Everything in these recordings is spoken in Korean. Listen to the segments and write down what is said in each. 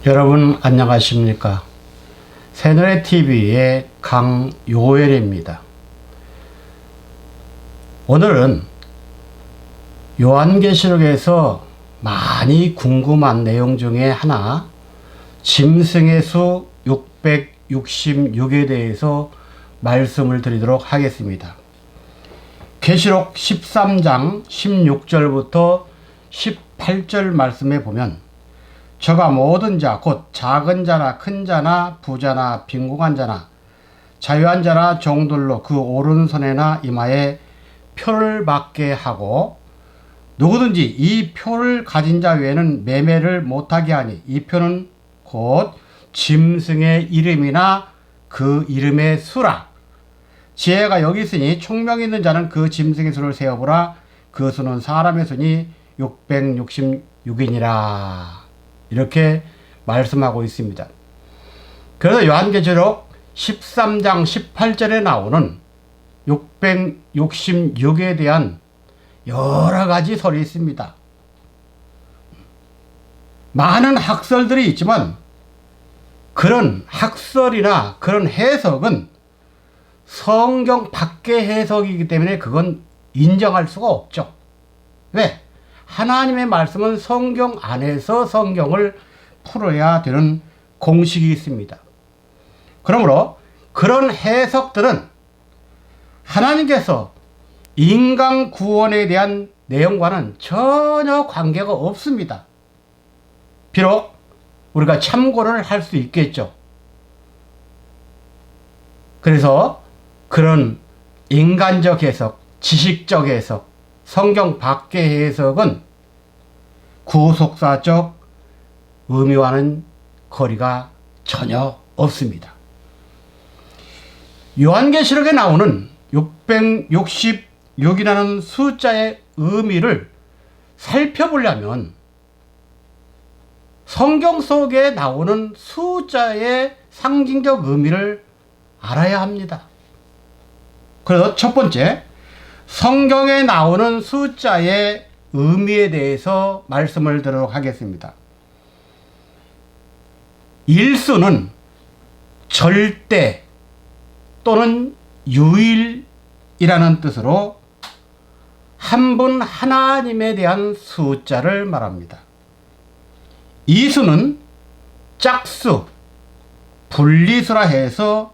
여러분 안녕하십니까? 새누리TV의 강요엘입니다. 오늘은 요한계시록에서 많이 궁금한 내용 중에 하나, 짐승의 수 666에 대해서 말씀을 드리도록 하겠습니다. 계시록 13장 16절부터 18절 말씀에 보면, 저가 모든 자 곧 작은 자나 큰 자나 부자나 빈궁한 자나 자유한 자나 종들로 그 오른손에나 이마에 표를 받게 하고, 누구든지 이 표를 가진 자 외에는 매매를 못하게 하니, 이 표는 곧 짐승의 이름이나 그 이름의 수라. 지혜가 여기 있으니 총명 있는 자는 그 짐승의 수를 세어보라. 그 수는 사람의 수니 666이니라. 이렇게 말씀하고 있습니다. 그래서 요한계시록 13장 18절에 나오는 666에 대한 여러 가지 설이 있습니다. 많은 학설들이 있지만 그런 학설이나 그런 해석은 성경 밖의 해석이기 때문에 그건 인정할 수가 없죠. 왜? 하나님의 말씀은 성경 안에서 성경을 풀어야 되는 공식이 있습니다. 그러므로 그런 해석들은 하나님께서 인간 구원에 대한 내용과는 전혀 관계가 없습니다. 비록 우리가 참고를 할 수 있겠죠. 그래서 그런 인간적 해석, 지식적 해석, 성경 밖의 해석은 구속사적 의미와는 거리가 전혀 없습니다. 요한계시록에 나오는 666이라는 숫자의 의미를 살펴보려면 성경 속에 나오는 숫자의 상징적 의미를 알아야 합니다. 그래서 첫 번째, 성경에 나오는 숫자의 의미에 대해서 말씀을 드리도록 하겠습니다. 일수는 절대 또는 유일이라는 뜻으로 한 분 하나님에 대한 숫자를 말합니다. 이수는 짝수, 분리수라 해서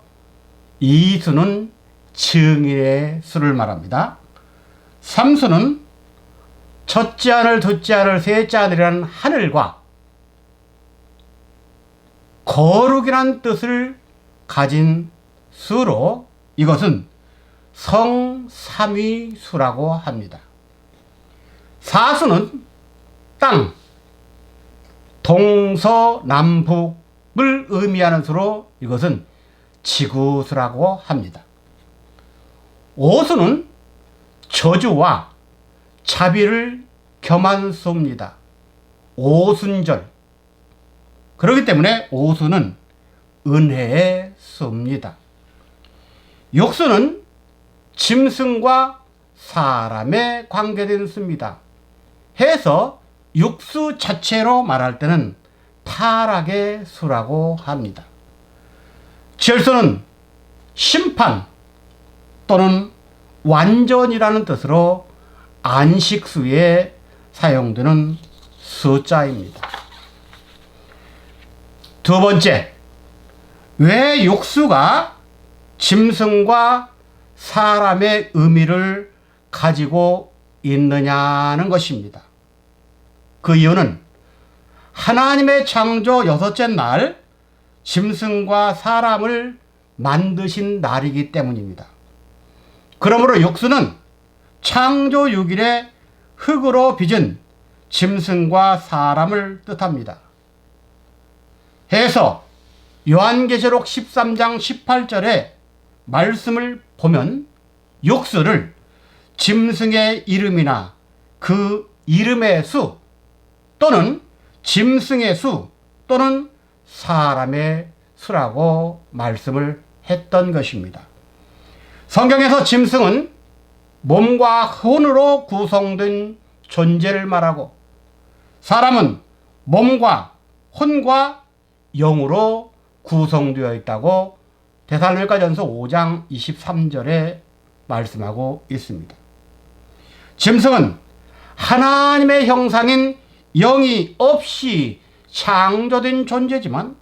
이수는 증인의 수를 말합니다. 삼수는 첫째 하늘, 둘째 하늘, 셋째 하늘이라는 하늘과 거룩이라는 뜻을 가진 수로 이것은 성삼위수라고 합니다. 사수는 땅, 동서남북을 의미하는 수로 이것은 지구수라고 합니다. 오수는 저주와 자비를 겸한 수입니다. 오순절. 그렇기 때문에 오수는 은혜의 수입니다. 육수는 짐승과 사람에 관계된 수입니다. 해서 육수 자체로 말할 때는 타락의 수라고 합니다. 절수는 심판 또는 완전이라는 뜻으로 안식수에 사용되는 숫자입니다. 두 번째, 왜 육수가 짐승과 사람의 의미를 가지고 있느냐는 것입니다. 그 이유는 하나님의 창조 여섯째 날 짐승과 사람을 만드신 날이기 때문입니다. 그러므로 육수는 창조 6일에 흙으로 빚은 짐승과 사람을 뜻합니다. 해서 요한계시록 13장 18절에 말씀을 보면 육수를 짐승의 이름이나 그 이름의 수 또는 짐승의 수 또는 사람의 수라고 말씀을 했던 것입니다. 성경에서 짐승은 몸과 혼으로 구성된 존재를 말하고, 사람은 몸과 혼과 영으로 구성되어 있다고 데살로니가전서 5장 23절에 말씀하고 있습니다. 짐승은 하나님의 형상인 영이 없이 창조된 존재지만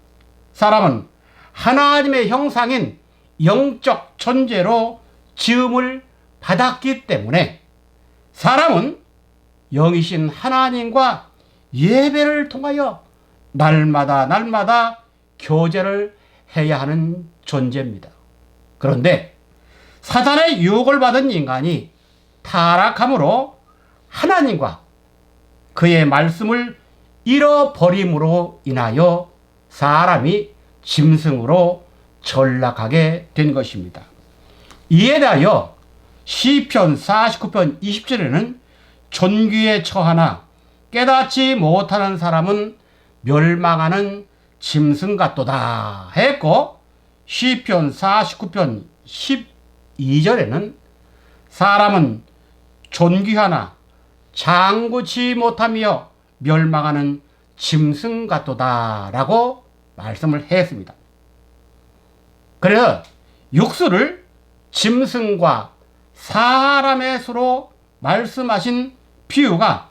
사람은 하나님의 형상인 영적 존재로 지음을 받았기 때문에 사람은 영이신 하나님과 예배를 통하여 날마다 교제를 해야 하는 존재입니다. 그런데 사단의 유혹을 받은 인간이 타락함으로 하나님과 그의 말씀을 잃어버림으로 인하여 사람이 짐승으로 전락하게 된 것입니다. 이에 대하여 시편 49편 20절에는 존귀에 처하나 깨닫지 못하는 사람은 멸망하는 짐승 같도다 했고, 시편 49편 12절에는 사람은 존귀하나 장구치 못하며 멸망하는 짐승 같도다 라고 말씀을 했습니다. 그래서 육수를 짐승과 사람의 수로 말씀하신 비유가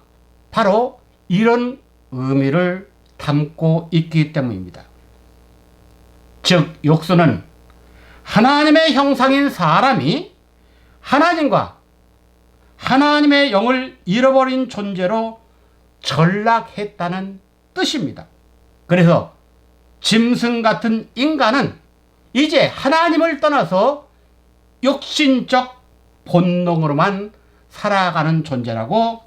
바로 이런 의미를 담고 있기 때문입니다. 즉 육수는 하나님의 형상인 사람이 하나님과 하나님의 영을 잃어버린 존재로 전락했다는 뜻입니다. 그래서 짐승 같은 인간은 이제 하나님을 떠나서 육신적 본능으로만 살아가는 존재라고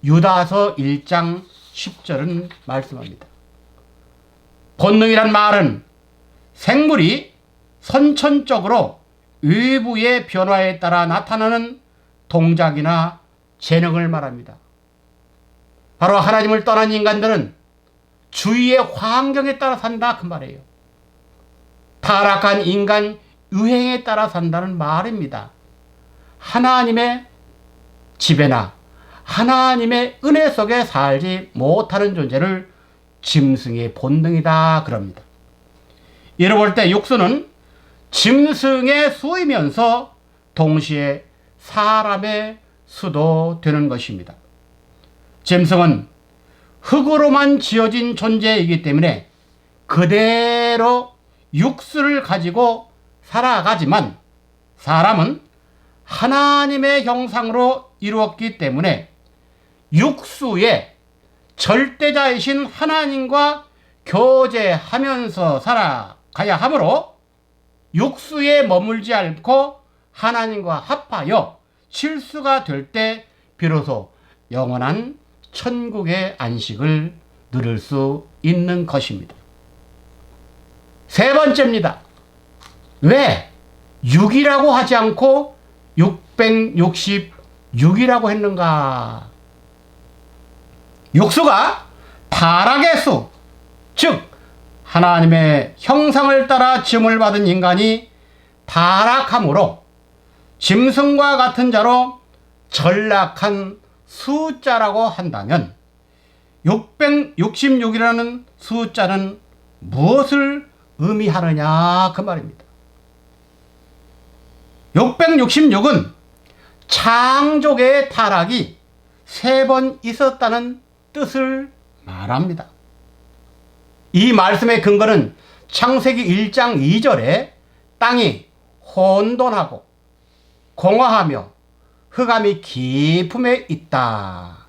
유다서 1장 10절은 말씀합니다. 본능이란 말은 생물이 선천적으로 외부의 변화에 따라 나타나는 동작이나 재능을 말합니다. 바로 하나님을 떠난 인간들은 주위의 환경에 따라 산다 그 말이에요. 타락한 인간 유행에 따라 산다는 말입니다. 하나님의 지배나 하나님의 은혜 속에 살지 못하는 존재를 짐승의 본능이다 그럽니다. 이를 볼 때 육수는 짐승의 수이면서 동시에 사람의 수도 되는 것입니다. 짐승은 흙으로만 지어진 존재이기 때문에 그대로 육수를 가지고 살아가지만 사람은 하나님의 형상으로 이루었기 때문에 육수의 절대자이신 하나님과 교제하면서 살아가야 하므로 육수에 머물지 않고 하나님과 합하여 실수가 될 때 비로소 영원한 천국의 안식을 누릴 수 있는 것입니다. 세 번째입니다. 왜 6이라고 하지 않고 666이라고 했는가? 육수가 타락의 수, 즉 하나님의 형상을 따라 지음을 받은 인간이 타락함으로 짐승과 같은 자로 전락한 숫자라고 한다면 666이라는 숫자는 무엇을 의미하느냐 그 말입니다. 666은 창조계의 타락이 3번 있었다는 뜻을 말합니다. 이 말씀의 근거는 창세기 1장 2절에 땅이 혼돈하고 공허하며 흑암이 깊음에 있다.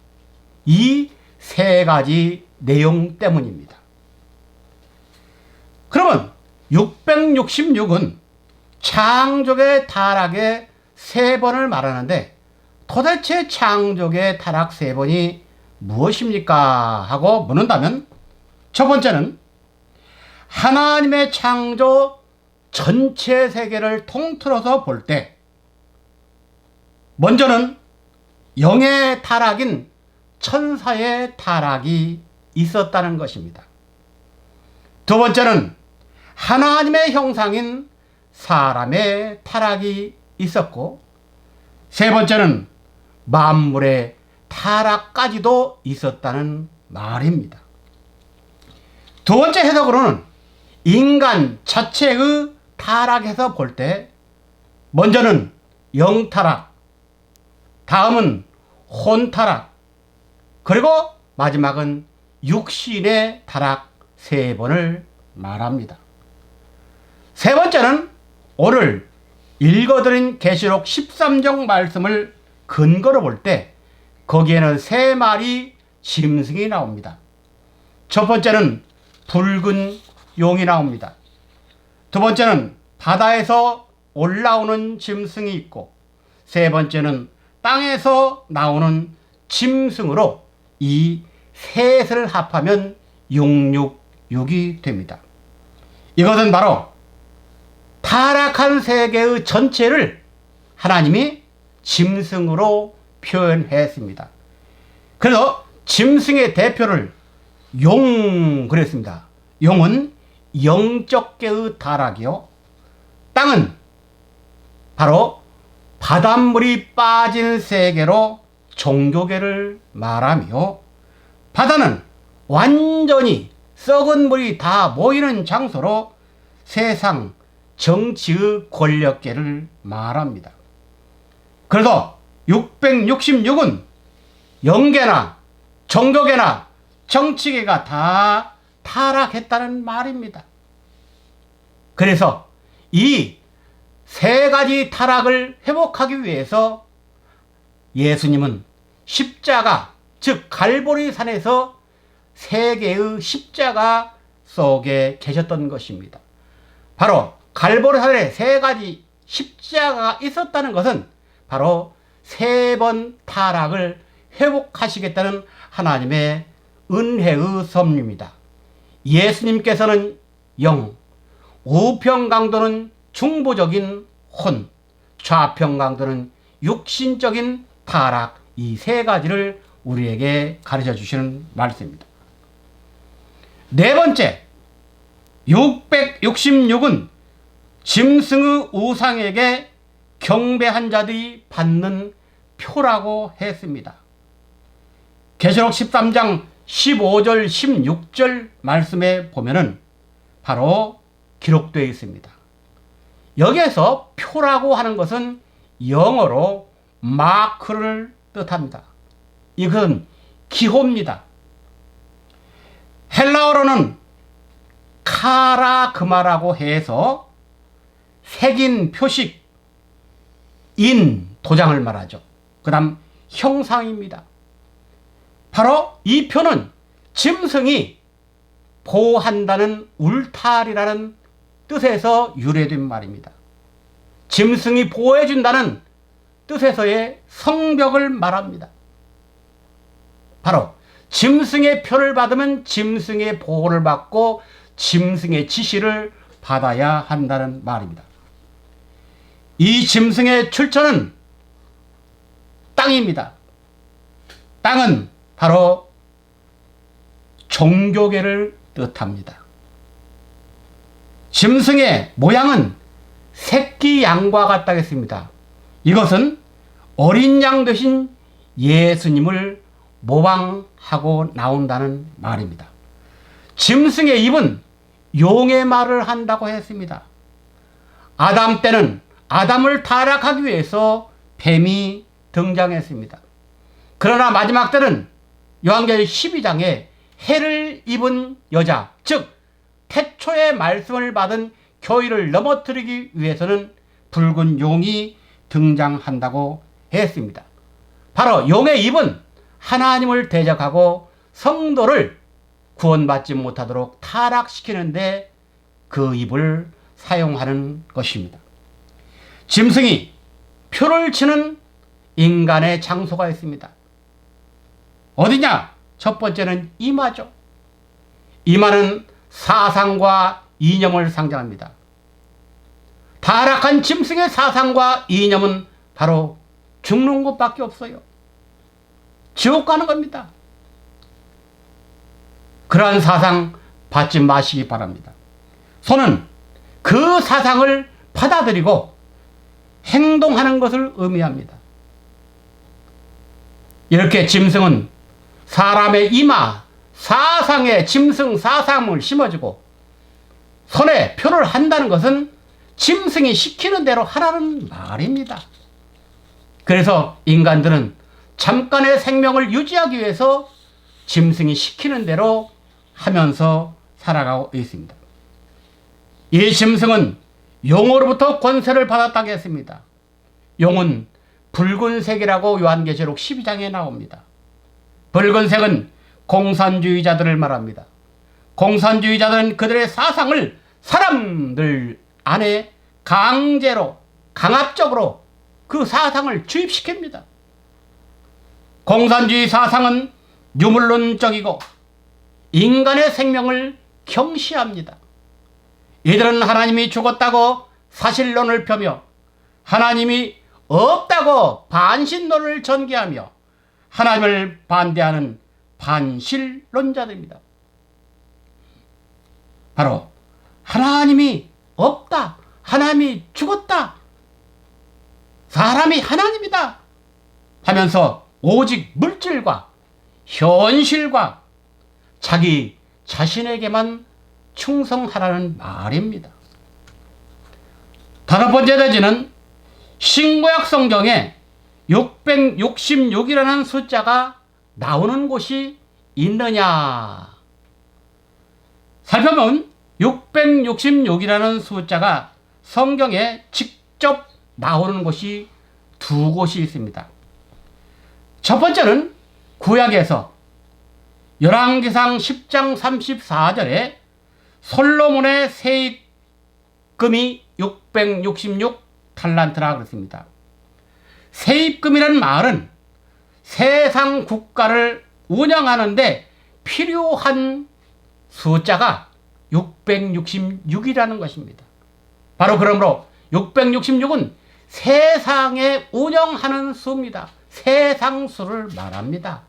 이 3가지 내용 때문입니다. 그러면 666은 창조의 타락의 3번을 말하는데 도대체 창조의 타락 3번이 무엇입니까? 하고 묻는다면 첫 번째는 하나님의 창조 전체 세계를 통틀어서 볼 때 먼저는 영의 타락인 천사의 타락이 있었다는 것입니다. 두 번째는 하나님의 형상인 사람의 타락이 있었고 세 번째는 만물의 타락까지도 있었다는 말입니다. 두 번째 해석으로는 인간 자체의 타락에서 볼 때 먼저는 영타락, 다음은 혼타락, 그리고 마지막은 육신의 타락 세 번을 말합니다. 세 번째는 오늘 읽어드린 계시록 13장 말씀을 근거로 볼 때 거기에는 세 마리 짐승이 나옵니다. 첫 번째는 붉은 용이 나옵니다. 두 번째는 바다에서 올라오는 짐승이 있고, 세 번째는 땅에서 나오는 짐승으로 이 셋을 합하면 666이 됩니다. 이것은 바로 타락한 세계의 전체를 하나님이 짐승으로 표현했습니다. 그래서 짐승의 대표를 용 그랬습니다. 용은 영적계의 타락이요, 땅은 바로 바닷물이 빠진 세계로 종교계를 말하며, 바다는 완전히 썩은 물이 다 모이는 장소로 세상 정치의 권력계를 말합니다. 그래서 666은 영계나 종교계나 정치계가 다 타락했다는 말입니다. 그래서 이 세 가지 타락을 회복하기 위해서 예수님은 십자가, 즉 갈보리 산에서 세계의 십자가 속에 계셨던 것입니다. 바로 갈보리 산에 세 가지 십자가가 있었다는 것은 바로 세 번 타락을 회복하시겠다는 하나님의 은혜의 섭리입니다. 예수님께서는 영, 우편 강도는 중보적인 혼, 좌편 강도는 육신적인 타락, 이 세 가지를 우리에게 가르쳐 주시는 말씀입니다. 네 번째, 666은 짐승의 우상에게 경배한 자들이 받는 표라고 했습니다. 계시록 13장 15절 16절 말씀에 보면은 바로 기록되어 있습니다. 여기에서 표라고 하는 것은 영어로 마크를 뜻합니다. 이것은 기호입니다. 헬라어로는 카라그마라고 해서 새긴 표식, 인, 도장을 말하죠. 그 다음 형상입니다. 바로 이 표는 짐승이 보호한다는 울타리라는 뜻에서 유래된 말입니다. 짐승이 보호해준다는 뜻에서의 성벽을 말합니다. 바로 짐승의 표를 받으면 짐승의 보호를 받고 짐승의 지시를 받아야 한다는 말입니다. 이 짐승의 출처는 땅입니다. 땅은 바로 종교계를 뜻합니다. 짐승의 모양은 새끼 양과 같다고 했습니다. 이것은 어린 양 대신 예수님을 모방하고 나온다는 말입니다. 짐승의 입은 용의 말을 한다고 했습니다. 아담 때는 아담을 타락하기 위해서 뱀이 등장했습니다. 그러나 마지막 때는 요한계시록 12장에 해를 입은 여자, 즉 태초의 말씀을 받은 교회를 넘어뜨리기 위해서는 붉은 용이 등장한다고 했습니다. 바로 용의 입은 하나님을 대적하고 성도를 구원받지 못하도록 타락시키는데 그 입을 사용하는 것입니다. 짐승이 표를 치는 인간의 장소가 있습니다. 어디냐? 첫 번째는 이마죠. 이마는 사상과 이념을 상징합니다. 타락한 짐승의 사상과 이념은 바로 죽는 것밖에 없어요. 지옥 가는 겁니다. 그러한 사상 받지 마시기 바랍니다. 손은 그 사상을 받아들이고 행동하는 것을 의미합니다. 이렇게 짐승은 사람의 이마, 사상에 짐승 사상을 심어주고 손에 표를 한다는 것은 짐승이 시키는 대로 하라는 말입니다. 그래서 인간들은 잠깐의 생명을 유지하기 위해서 짐승이 시키는 대로 하면서 살아가고 있습니다. 이 짐승은 용으로부터 권세를 받았다고 했습니다. 용은 붉은색이라고 요한계시록 12장에 나옵니다. 붉은색은 공산주의자들을 말합니다. 공산주의자들은 그들의 사상을 사람들 안에 강제로 강압적으로 그 사상을 주입시킵니다. 공산주의 사상은 유물론적이고 인간의 생명을 경시합니다. 이들은 하나님이 죽었다고 사실론을 펴며 하나님이 없다고 반신론을 전개하며 하나님을 반대하는 반실론자들입니다. 바로 하나님이 없다, 하나님이 죽었다, 사람이 하나님이다 하면서 오직 물질과 현실과 자기 자신에게만 충성하라는 말입니다. 다섯 번째 대지는 신구약 성경에 666이라는 숫자가 나오는 곳이 있느냐. 살펴보면 666이라는 숫자가 성경에 직접 나오는 곳이 두 곳이 있습니다. 첫 번째는 구약에서 열왕기상 10장 34절에 솔로몬의 세입금이 666 탈란트라 그랬습니다. 세입금이라는 말은 세상 국가를 운영하는데 필요한 숫자가 666이라는 것입니다. 바로 그러므로 666은 세상에 운영하는 수입니다. 세상수를 말합니다.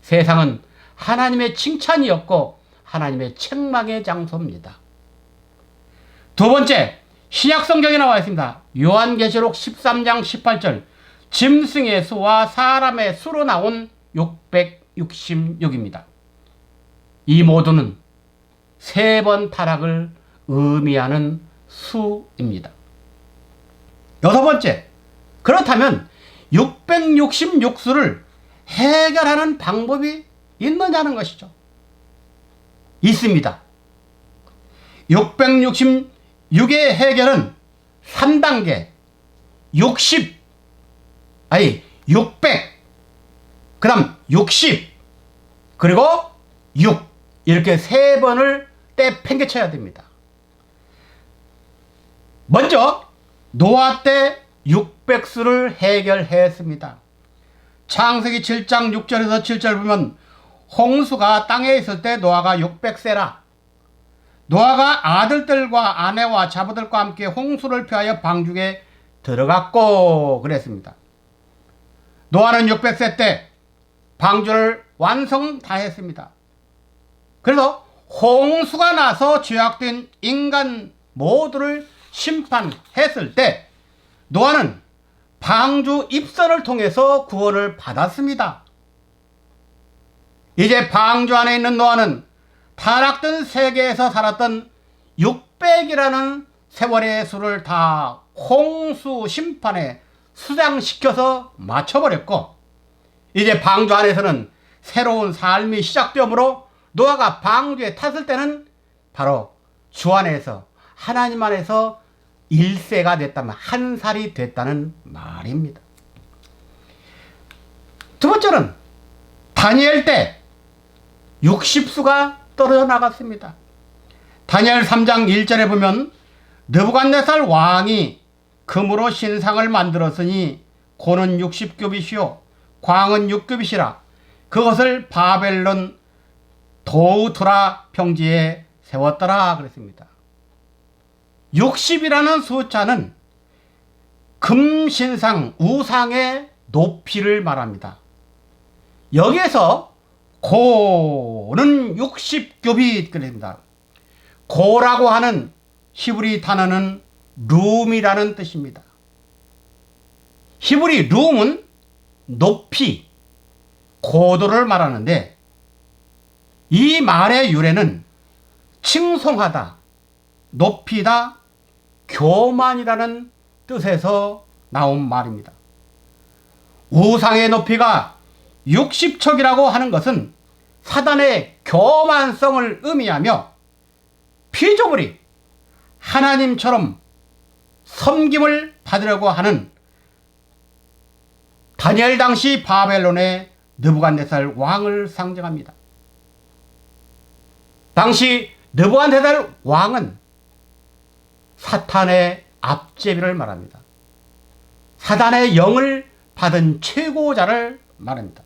세상은 하나님의 칭찬이 없고 하나님의 책망의 장소입니다. 두 번째, 신약성경에 나와 있습니다. 요한계시록 13장 18절 짐승의 수와 사람의 수로 나온 666입니다. 이 모두는 세 번 타락을 의미하는 수입니다. 여섯 번째, 그렇다면 666수를 해결하는 방법이 있느냐는 것이죠. 있습니다. 666의 해결은 3단계 60, 600, 그 다음 60, 그리고 6 이렇게 세 번을 떼팽개쳐야 됩니다. 먼저 노아 때 600수를 해결했습니다. 창세기 7장 6절에서 7절 보면 홍수가 땅에 있을 때 노아가 600세라. 노아가 아들들과 아내와 자부들과 함께 홍수를 피하여 방주에 들어갔고 그랬습니다. 노아는 600세 때 방주를 완성 다 했습니다. 그래서 홍수가 나서 죄악된 인간 모두를 심판했을 때 노아는 방주 입선을 통해서 구원을 받았습니다. 이제 방주 안에 있는 노아는 타락된 세계에서 살았던 600이라는 세월의 수를 다 홍수 심판에 수장시켜서 맞춰버렸고, 이제 방주 안에서는 새로운 삶이 시작되므로 노아가 방주에 탔을 때는 바로 주 안에서 하나님 안에서 1세가 됐다면 한 살이 됐다는 말입니다. 두 번째는 다니엘 때 60수가 떨어져 나갔습니다. 다니엘 3장 1절에 보면 느부갓네살 왕이 금으로 신상을 만들었으니 고는 60규빗이요 광은 6규빗이라 그것을 바벨론 도우투라 평지에 세웠더라 그랬습니다. 60이라는 숫자는 금신상 우상의 높이를 말합니다. 여기에서 고는 60규빗 그랬습니다. 고라고 하는 히브리 단어는 룸이라는 뜻입니다. 히브리 룸은 높이, 고도를 말하는데 이 말의 유래는 칭송하다, 높이다, 교만이라는 뜻에서 나온 말입니다. 우상의 높이가 60척이라고 하는 것은 사단의 교만성을 의미하며 피조물이 하나님처럼 섬김을 받으려고 하는 다니엘 당시 바벨론의 느부갓네살 왕을 상징합니다. 당시 느부갓네살 왕은 사탄의 앞제비를 말합니다. 사단의 영을 받은 최고자를 말합니다.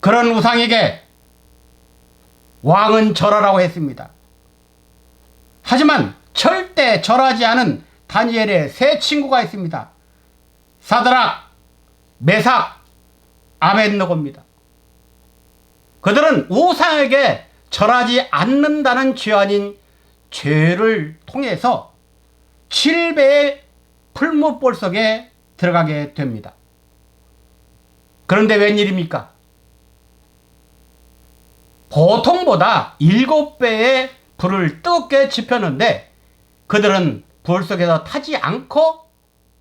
그런 우상에게 왕은 절하라고 했습니다. 하지만 절대 절하지 않은 다니엘의 세 친구가 있습니다. 사드락, 메삭, 아벳느고입니다. 그들은 우상에게 절하지 않는다는 죄 아닌 죄를 통해서 7배의 풀무볼 속에 들어가게 됩니다. 그런데 웬일입니까? 보통보다 7배의 불을 뜨겁게 지폈는데 그들은 불 속에서 타지 않고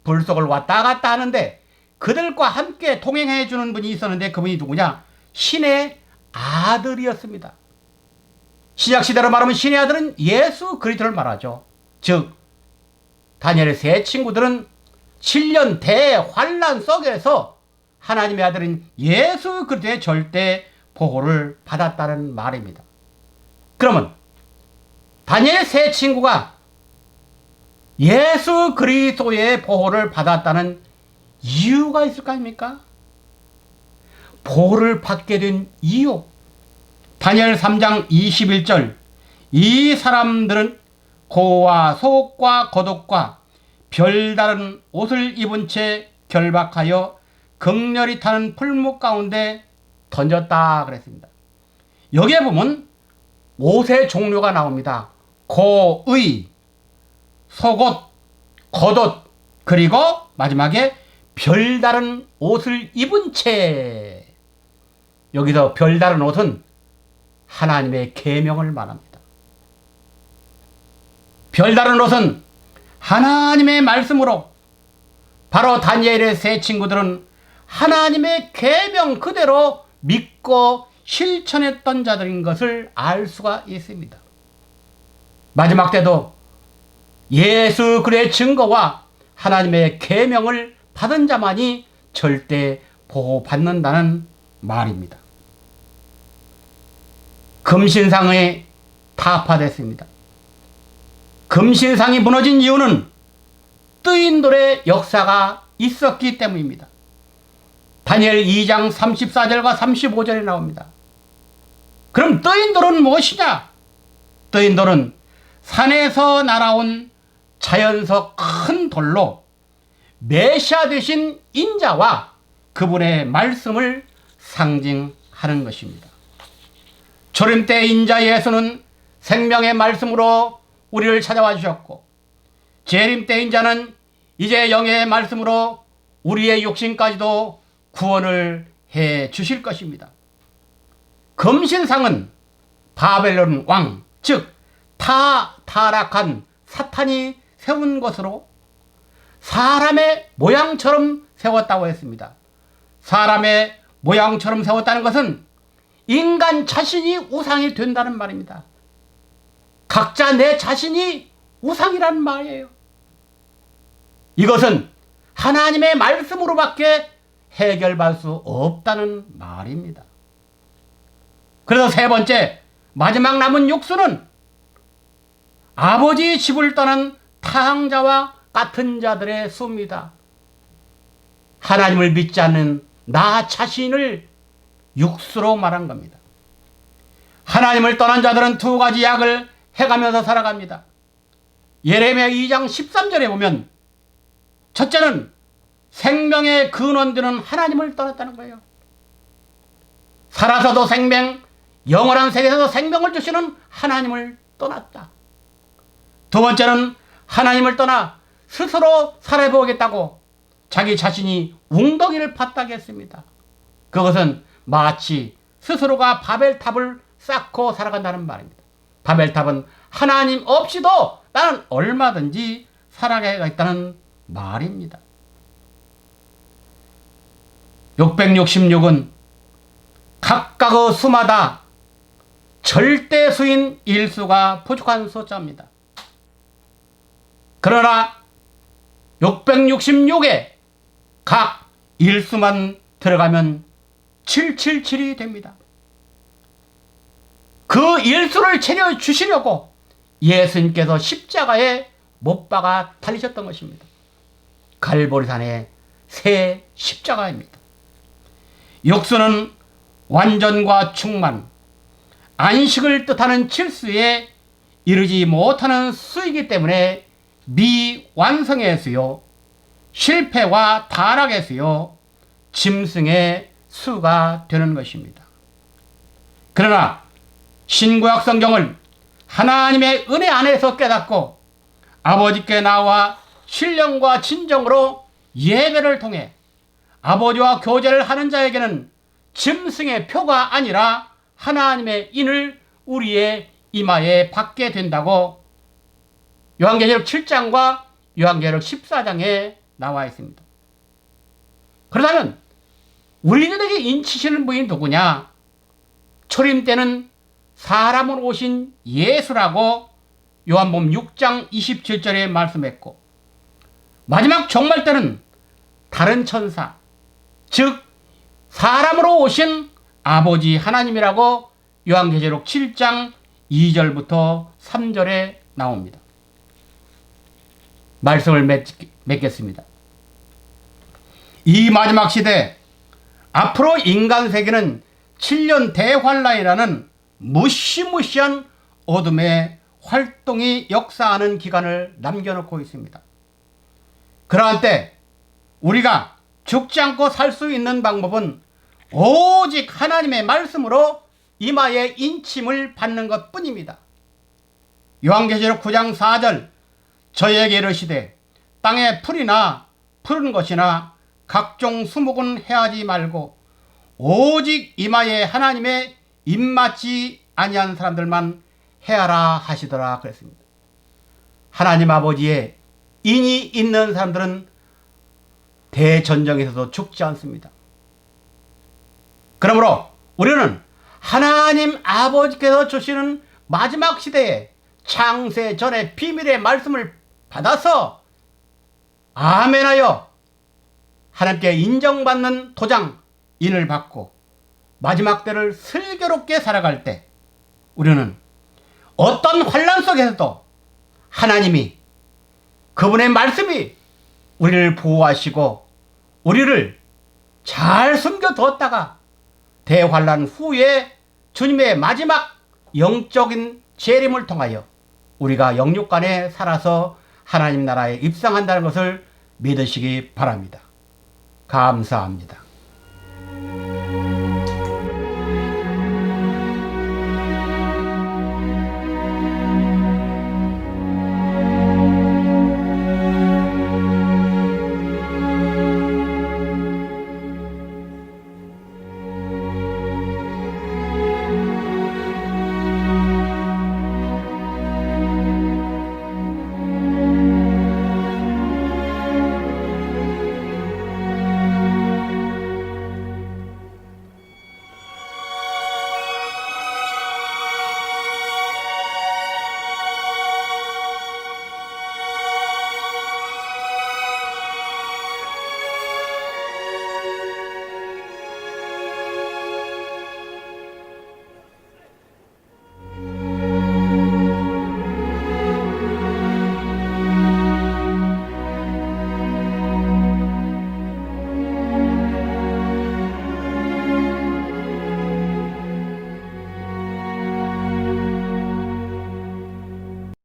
불 속을 왔다 갔다 하는데 그들과 함께 동행해 주는 분이 있었는데 그분이 누구냐? 신의 아들이었습니다. 신약시대로 말하면 신의 아들은 예수 그리스도를 말하죠. 즉 다니엘의 세 친구들은 7년 대환란 속에서 하나님의 아들인 예수 그리스도의 절대 보호를 받았다는 말입니다. 그러면 다니엘의 세 친구가 예수 그리스도의 보호를 받았다는 이유가 있을 거 아닙니까? 보호를 받게 된 이유. 다니엘 3장 21절 이 사람들은 고와 속과 겉옷과 별다른 옷을 입은 채 결박하여 극렬히 타는 풀무 가운데 던졌다 그랬습니다. 여기에 보면 옷의 종류가 나옵니다. 고의, 속옷, 겉옷, 그리고 마지막에 별다른 옷을 입은 채. 여기서 별다른 옷은 하나님의 계명을 말합니다. 별다른 옷은 하나님의 말씀으로 바로 다니엘의 세 친구들은 하나님의 계명 그대로 믿고 실천했던 자들인 것을 알 수가 있습니다. 마지막 때도 예수 그리스도의 증거와 하나님의 계명을 받은 자만이 절대 보호받는다는 말입니다. 금신상이 타파됐습니다. 금신상이 무너진 이유는 뜨인 돌의 역사가 있었기 때문입니다. 다니엘 2장 34절과 35절에 나옵니다. 그럼 뜨인 돌은 무엇이냐? 뜨인 돌은 산에서 날아온 자연석 큰 돌로 메시아 되신 인자와 그분의 말씀을 상징하는 것입니다. 초림 때 인자 예수는 생명의 말씀으로 우리를 찾아와 주셨고 재림 때 인자는 이제 영의 말씀으로 우리의 육신까지도 구원을 해 주실 것입니다. 금신상은 바벨론 왕, 즉 타락한 사탄이 세운 것으로 사람의 모양처럼 세웠다고 했습니다. 사람의 모양처럼 세웠다는 것은 인간 자신이 우상이 된다는 말입니다. 각자 내 자신이 우상이란 말이에요. 이것은 하나님의 말씀으로밖에 해결받을 수 없다는 말입니다. 그래서 세 번째, 마지막 남은 육수는 아버지 집을 떠난 타항자와 같은 자들의 수입니다. 하나님을 믿지 않는 나 자신을 육수로 말한 겁니다. 하나님을 떠난 자들은 두 가지 약을 해가면서 살아갑니다. 예레미야 2장 13절에 보면 첫째는 생명의 근원되는 하나님을 떠났다는 거예요. 살아서도 생명, 영원한 세계에서 생명을 주시는 하나님을 떠났다. 두 번째는 하나님을 떠나 스스로 살아보겠다고 자기 자신이 웅덩이를 팠다고 했습니다. 그것은 마치 스스로가 바벨탑을 쌓고 살아간다는 말입니다. 바벨탑은 하나님 없이도 나는 얼마든지 살아가겠다는 말입니다. 666은 각각의 수마다 절대수인 일수가 부족한 숫자입니다. 그러나 666에 각 일수만 들어가면 777이 됩니다. 그 일수를 채워주시려고 예수님께서 십자가에 못 박아 달리셨던 것입니다. 갈보리산의 새 십자가입니다. 육수는 완전과 충만, 안식을 뜻하는 칠수에 이르지 못하는 수이기 때문에 미완성의 수요, 실패와 타락의 수요, 짐승의 수가 되는 것입니다. 그러나 신구약 성경을 하나님의 은혜 안에서 깨닫고 아버지께 나와 신령과 진정으로 예배를 통해 아버지와 교제를 하는 자에게는 짐승의 표가 아니라 하나님의 인을 우리의 이마에 받게 된다고 요한계시록 7장과 요한계시록 14장에 나와 있습니다. 그렇다면 우리들에게 인치시는 분이 누구냐? 초림 때는 사람으로 오신 예수라고 요한복음 6장 27절에 말씀했고, 마지막 종말 때는 다른 천사, 즉 사람으로 오신 아버지 하나님이라고 요한계시록 7장 2절부터 3절에 나옵니다. 말씀을 맺겠습니다. 이 마지막 시대, 앞으로 인간 세계는 7년 대환란이라는 무시무시한 어둠의 활동이 역사하는 기간을 남겨놓고 있습니다. 그러한 때 우리가 죽지 않고 살 수 있는 방법은 오직 하나님의 말씀으로 이마에 인침을 받는 것 뿐입니다. 요한계시록 9장 4절, 저희에게 이르시되 땅에 풀이나 푸른 것이나 각종 수목은 해하지 말고 오직 이마에 하나님의 입맞지 아니한 사람들만 해하라 하시더라 그랬습니다. 하나님 아버지의 인이 있는 사람들은 대전쟁에서도 죽지 않습니다. 그러므로 우리는 하나님 아버지께서 주시는 마지막 시대에 창세 전의 비밀의 말씀을 받아서 아멘하여 하나님께 인정받는 도장, 인을 받고 마지막 때를 슬기롭게 살아갈 때 우리는 어떤 환난 속에서도 하나님이, 그분의 말씀이 우리를 보호하시고 우리를 잘 숨겨두었다가 대환란 후에 주님의 마지막 영적인 재림을 통하여 우리가 영육간에 살아서 하나님 나라에 입성한다는 것을 믿으시기 바랍니다. 감사합니다.